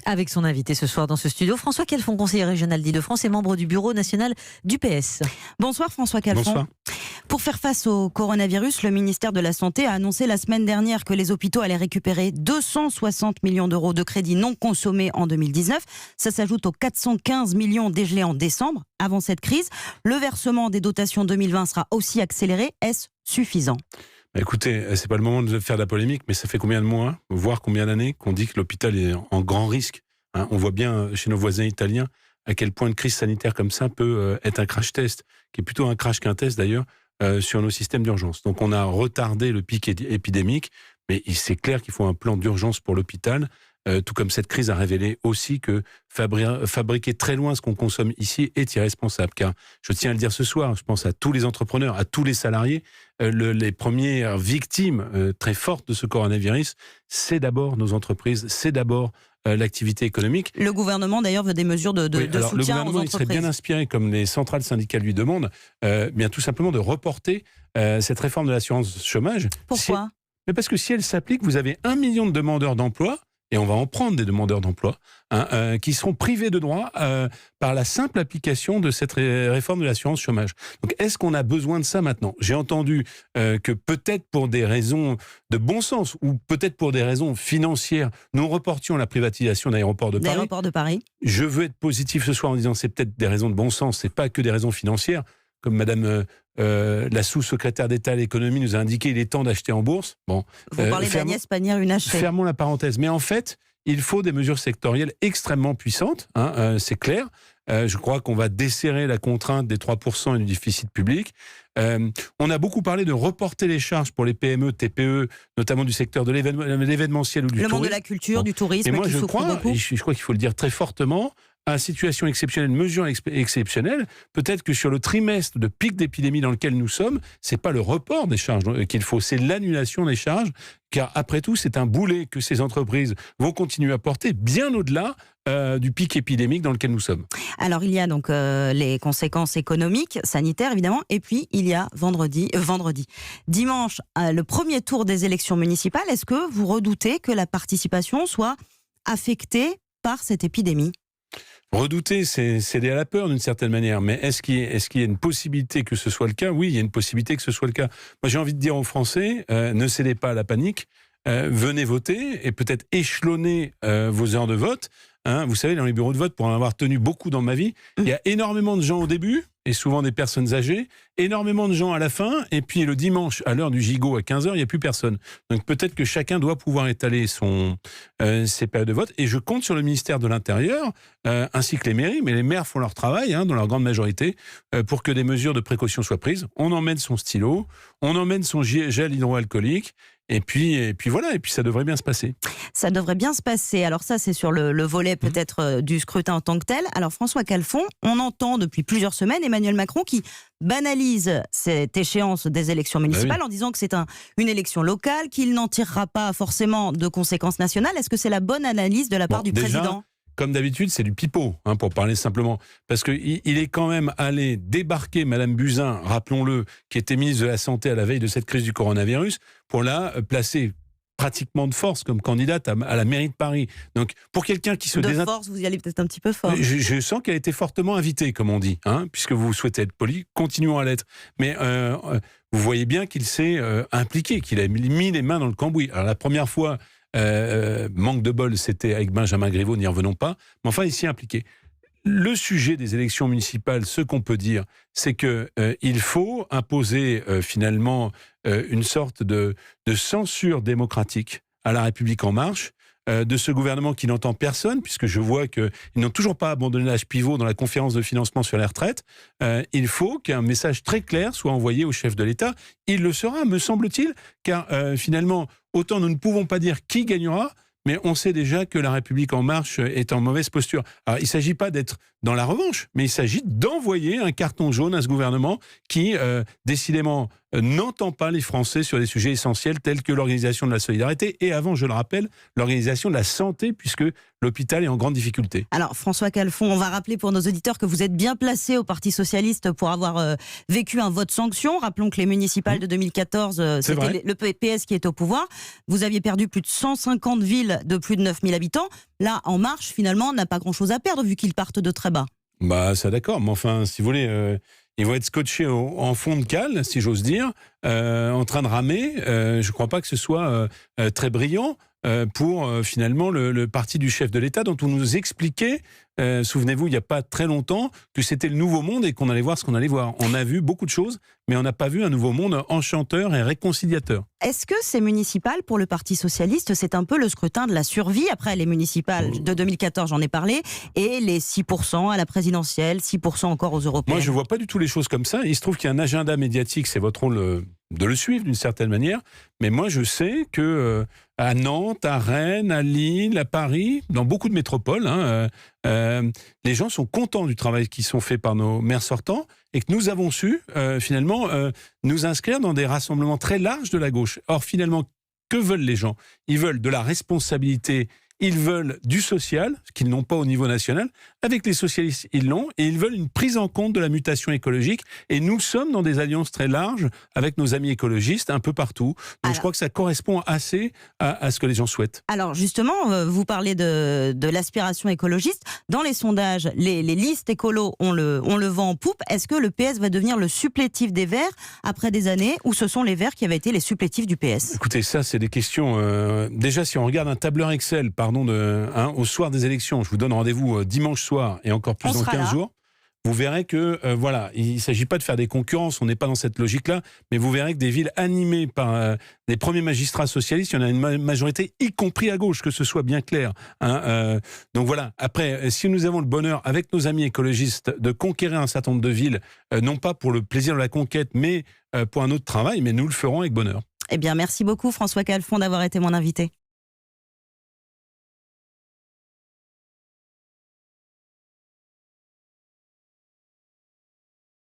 Avec son invité ce soir dans ce studio, François Calfon, conseiller régional d'Île-de-France et membre du bureau national du PS. Bonsoir François Calfon. Bonsoir. Pour faire face au coronavirus, le ministère de la Santé a annoncé la semaine dernière que les hôpitaux allaient récupérer 260 millions d'euros de crédits non consommés en 2019. Ça s'ajoute aux 415 millions dégelés en décembre, avant cette crise. Le versement des dotations 2020 sera aussi accéléré. Est-ce suffisant ? Écoutez, c'est pas le moment de faire de la polémique, mais ça fait combien de mois, voire combien d'années qu'on dit que l'hôpital est en grand risque, hein. On voit bien chez nos voisins italiens à quel point une crise sanitaire comme ça peut être un crash test, qui est plutôt un crash qu'un test d'ailleurs, sur nos systèmes d'urgence. Donc on a retardé le pic épidémique, mais c'est clair qu'il faut un plan d'urgence pour l'hôpital. Tout comme cette crise a révélé aussi que fabriquer très loin ce qu'on consomme ici est irresponsable. Car, je tiens à le dire ce soir, je pense à tous les entrepreneurs, à tous les salariés, les premières victimes très fortes de ce coronavirus, c'est d'abord nos entreprises, c'est d'abord l'activité économique. Le gouvernement d'ailleurs veut des mesures de soutien aux entreprises. Le gouvernement il serait bien inspiré, comme les centrales syndicales lui demandent, bien tout simplement de reporter cette réforme de l'assurance chômage. Pourquoi ? Mais parce que si elle s'applique, vous avez 1 million de demandeurs d'emploi, et on va en prendre des demandeurs d'emploi, qui seront privés de droits par la simple application de cette réforme de l'assurance chômage. Donc, est-ce qu'on a besoin de ça maintenant ? J'ai entendu que peut-être pour des raisons de bon sens, ou peut-être pour des raisons financières, nous reportions la privatisation d'Aéroports de Paris. Je veux être positif ce soir en disant que c'est peut-être des raisons de bon sens, c'est pas que des raisons financières, comme Madame la sous-secrétaire d'État à l'économie nous a indiqué il est temps d'acheter en bourse. Bon, vous parlez d'Agnès Pannier-Runacher. Fermons la parenthèse. Mais en fait, il faut des mesures sectorielles extrêmement puissantes, c'est clair. Je crois qu'on va desserrer la contrainte des 3% et du déficit public. On a beaucoup parlé de reporter les charges pour les PME, TPE, notamment du secteur de l'événementiel ou du tourisme. Le monde de la culture, du tourisme, et moi, qui souffre beaucoup. Je crois qu'il faut le dire très fortement, à situation exceptionnelle, mesure exceptionnelle, peut-être que sur le trimestre de pic d'épidémie dans lequel nous sommes, c'est pas le report des charges qu'il faut, c'est l'annulation des charges, car après tout, c'est un boulet que ces entreprises vont continuer à porter bien au-delà du pic épidémique dans lequel nous sommes. Alors il y a donc les conséquences économiques, sanitaires évidemment, et puis il y a dimanche, le premier tour des élections municipales. Est-ce que vous redoutez que la participation soit affectée par cette épidémie ? Redouter, c'est céder à la peur d'une certaine manière. Mais est-ce qu'il y a une possibilité que ce soit le cas ? Oui, il y a une possibilité que ce soit le cas. Moi, j'ai envie de dire aux Français, ne cédez pas à la panique. Venez voter et peut-être échelonner vos heures de vote. Vous savez, dans les bureaux de vote, pour en avoir tenu beaucoup dans ma vie, il y a énormément de gens au début, et souvent des personnes âgées, énormément de gens à la fin, et puis le dimanche, à l'heure du gigot, à 15h, il n'y a plus personne. Donc peut-être que chacun doit pouvoir étaler ses périodes de vote, et je compte sur le ministère de l'Intérieur, ainsi que les mairies, mais les maires font leur travail, dans leur grande majorité, pour que des mesures de précaution soient prises. On emmène son stylo, on emmène son gel hydroalcoolique, et puis voilà, et puis ça devrait bien se passer. Ça devrait bien se passer. Alors ça, c'est sur le volet peut-être du scrutin en tant que tel. Alors François Calfon, on entend depuis plusieurs semaines Emmanuel Macron qui banalise cette échéance des élections municipales en disant que c'est une élection locale, qu'il n'en tirera pas forcément de conséquences nationales. Est-ce que c'est la bonne analyse de la part du président ? Comme d'habitude, c'est du pipeau, pour parler simplement. Parce qu'il est quand même allé débarquer Madame Buzyn, rappelons-le, qui était ministre de la Santé à la veille de cette crise du coronavirus, pour la placer pratiquement de force comme candidate à la mairie de Paris. Donc, pour quelqu'un qui se force, vous y allez peut-être un petit peu fort. Je sens qu'elle a été fortement invitée, comme on dit, puisque vous souhaitez être poli, continuons à l'être. Mais vous voyez bien qu'il s'est impliqué, qu'il a mis les mains dans le cambouis. Alors, la première fois, manque de bol, c'était avec Benjamin Griveaux, n'y revenons pas, mais enfin, il s'y est impliqué. Le sujet des élections municipales, ce qu'on peut dire, c'est qu'il faut imposer finalement une sorte de censure démocratique à la République En Marche, de ce gouvernement qui n'entend personne, puisque je vois qu'ils n'ont toujours pas abandonné l'âge pivot dans la conférence de financement sur les retraites. Il faut qu'un message très clair soit envoyé au chef de l'État. Il le sera, me semble-t-il, car finalement, autant nous ne pouvons pas dire qui gagnera, mais on sait déjà que la République En Marche est en mauvaise posture. Alors, il ne s'agit pas d'être dans la revanche, mais il s'agit d'envoyer un carton jaune à ce gouvernement qui, décidément, n'entend pas les Français sur des sujets essentiels tels que l'organisation de la solidarité et avant, je le rappelle, l'organisation de la santé, puisque l'hôpital est en grande difficulté. Alors, François Calfon, on va rappeler pour nos auditeurs que vous êtes bien placé au Parti Socialiste pour avoir vécu un vote sanction. Rappelons que les municipales de 2014, c'était le PS qui est au pouvoir. Vous aviez perdu plus de 150 villes de plus de 9000 habitants. Là, En Marche, finalement, n'a pas grand-chose à perdre vu qu'ils partent de très bas. Bah, ça d'accord, mais enfin, si vous voulez, ils vont être scotchés en fond de cale, si j'ose dire, en train de ramer. Je ne crois pas que ce soit très brillant pour finalement le parti du chef de l'État dont on nous expliquait, souvenez-vous, il n'y a pas très longtemps, que c'était le nouveau monde et qu'on allait voir ce qu'on allait voir. On a vu beaucoup de choses, mais on n'a pas vu un nouveau monde enchanteur et réconciliateur. Est-ce que ces municipales, pour le Parti socialiste, c'est un peu le scrutin de la survie? Après, les municipales de 2014, j'en ai parlé, et les 6% à la présidentielle, 6% encore aux européennes. Moi, je ne vois pas du tout les choses comme ça. Il se trouve qu'il y a un agenda médiatique, c'est votre rôle de le suivre d'une certaine manière. Mais moi, je sais que à Nantes, à Rennes, à Lille, à Paris, dans beaucoup de métropoles, les gens sont contents du travail qui sont faits par nos maires sortants et que nous avons su finalement nous inscrire dans des rassemblements très larges de la gauche. Or, finalement, que veulent les gens? Ils veulent de la responsabilité. Ils veulent du social, ce qu'ils n'ont pas au niveau national. Avec les socialistes, ils l'ont. Et ils veulent une prise en compte de la mutation écologique. Et nous sommes dans des alliances très larges avec nos amis écologistes un peu partout. Donc je crois que ça correspond assez à ce que les gens souhaitent. Alors justement, vous parlez de l'aspiration écologiste. Dans les sondages, les listes écolos, on le vend en poupe. Est-ce que le PS va devenir le supplétif des Verts après des années où ce sont les Verts qui avaient été les supplétifs du PS? Écoutez, ça, c'est des questions... déjà, si on regarde un tableur Excel, au soir des élections, je vous donne rendez-vous dimanche soir et encore plus dans 15 jours, vous verrez que, il ne s'agit pas de faire des concurrences, on n'est pas dans cette logique-là, mais vous verrez que des villes animées par des premiers magistrats socialistes, il y en a une majorité, y compris à gauche, que ce soit bien clair. Donc voilà, après, si nous avons le bonheur, avec nos amis écologistes, de conquérir un certain nombre de villes, non pas pour le plaisir de la conquête, mais pour un autre travail, mais nous le ferons avec bonheur. Eh bien, merci beaucoup François Calfon d'avoir été mon invité.